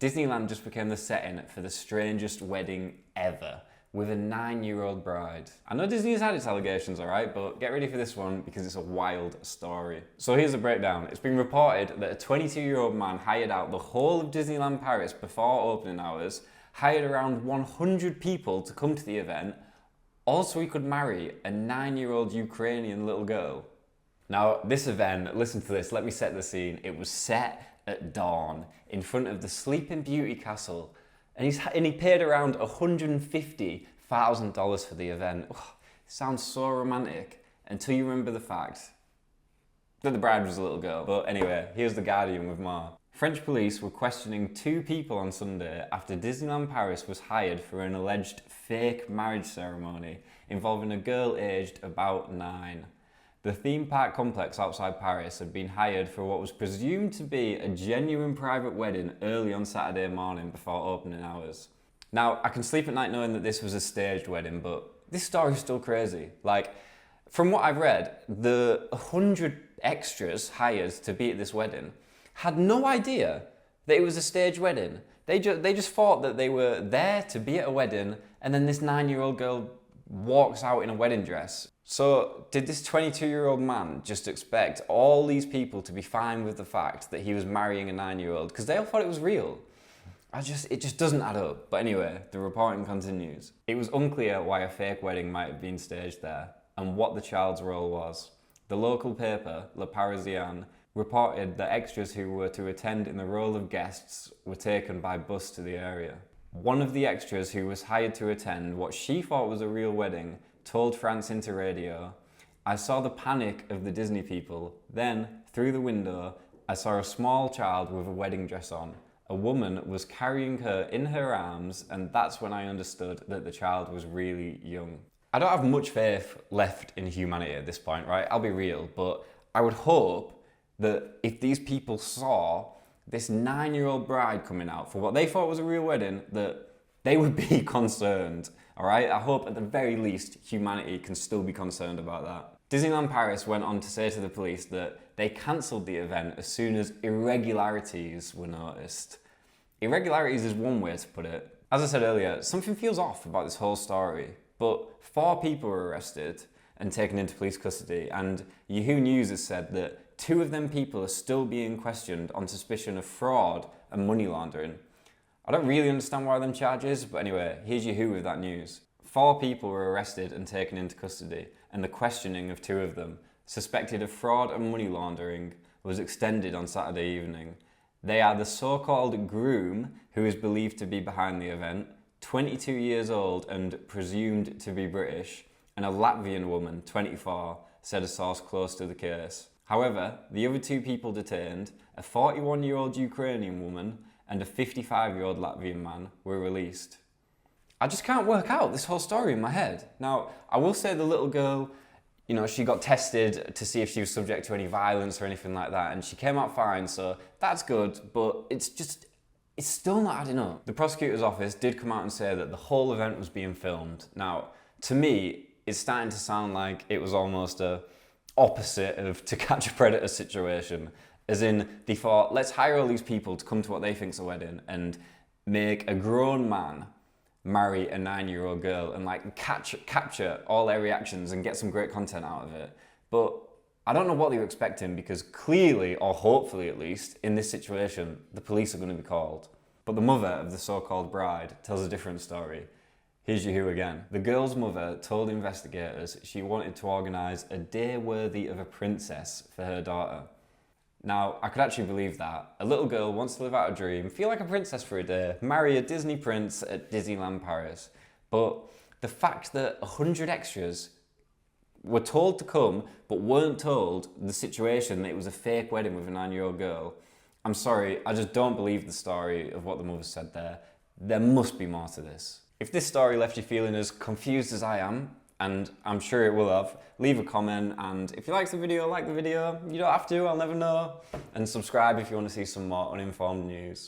Disneyland just became the setting for the strangest wedding ever, with a 9-year-old bride. I know Disney has had its allegations, alright, but get ready for this one because it's a wild story. So here's a breakdown. It's been reported that a 22-year-old man hired out the whole of Disneyland Paris before opening hours, hired around 100 people to come to the event, also he could marry a 9-year-old Ukrainian little girl. Now, this event, listen to this, let me set the scene. It was set at dawn in front of the Sleeping Beauty castle, and he paid around $150,000 for the event. Oh, it sounds so romantic until you remember the fact that the bride was a little girl. But anyway, here's The Guardian with more. French police were questioning 2 people on Sunday after Disneyland Paris was hired for an alleged fake marriage ceremony involving a girl aged about 9. The theme park complex outside Paris had been hired for what was presumed to be a genuine private wedding early on Saturday morning before opening hours. Now, I can sleep at night knowing that this was a staged wedding, but this story is still crazy. Like, from what I've read, the 100 extras hired to be at this wedding had no idea that it was a staged wedding. They just thought that they were there to be at a wedding, and then this 9-year-old girl walks out in a wedding dress. So did this 22-year-old man just expect all these people to be fine with the fact that he was marrying a 9-year-old? Because they all thought it was real. It just doesn't add up. But anyway, the reporting continues. It was unclear why a fake wedding might have been staged there and what the child's role was. The local paper, Le Parisien, reported that extras who were to attend in the role of guests were taken by bus to the area. One of the extras who was hired to attend what she thought was a real wedding told France Inter Radio, "I saw the panic of the Disney people. Then, through the window, I saw a small child with a wedding dress on. A woman was carrying her in her arms, and that's when I understood that the child was really young." I don't have much faith left in humanity at this point, right? I'll be real, but I would hope that if these people saw this 9-year-old bride coming out for what they thought was a real wedding, that they would be concerned, all right? I hope at the very least humanity can still be concerned about that. Disneyland Paris went on to say to the police that they cancelled the event as soon as irregularities were noticed. Irregularities is one way to put it. As I said earlier, something feels off about this whole story, but 4 people were arrested and taken into police custody, and Yahoo News has said that 2 of them people are still being questioned on suspicion of fraud and money laundering. I don't really understand why them charges, but anyway, here's Yahoo with that news. 4 people were arrested and taken into custody, and the questioning of 2 of them, suspected of fraud and money laundering, was extended on Saturday evening. They are the so-called groom, who is believed to be behind the event, 22 years old and presumed to be British, and a Latvian woman, 24, said a source close to the case. However, the other 2 people detained, a 41-year-old Ukrainian woman and a 55-year-old Latvian man, were released. I just can't work out this whole story in my head. Now, I will say the little girl, you know, she got tested to see if she was subject to any violence or anything like that, and she came out fine, so that's good, but it's still not adding up. The prosecutor's office did come out and say that the whole event was being filmed. Now, to me, it's starting to sound like it was almost a opposite of To Catch a Predator situation. As in, they thought, let's hire all these people to come to what they think's a wedding and make a grown man marry a 9-year-old girl and like capture all their reactions and get some great content out of it. But I don't know what they were expecting, because clearly, or hopefully at least, in this situation, the police are going to be called. But the mother of the so-called bride tells a different story. Here's Yahoo again. The girl's mother told investigators she wanted to organise a day worthy of a princess for her daughter. Now, I could actually believe that. A little girl wants to live out a dream, feel like a princess for a day, marry a Disney prince at Disneyland Paris. But the fact that 100 extras were told to come, but weren't told the situation that it was a fake wedding with a 9-year-old girl, I'm sorry, I just don't believe the story of what the mother said there. There must be more to this. If this story left you feeling as confused as I am, and I'm sure it will have, leave a comment, and if you like the video, like the video. You don't have to, I'll never know. And subscribe if you want to see some more uninformed news.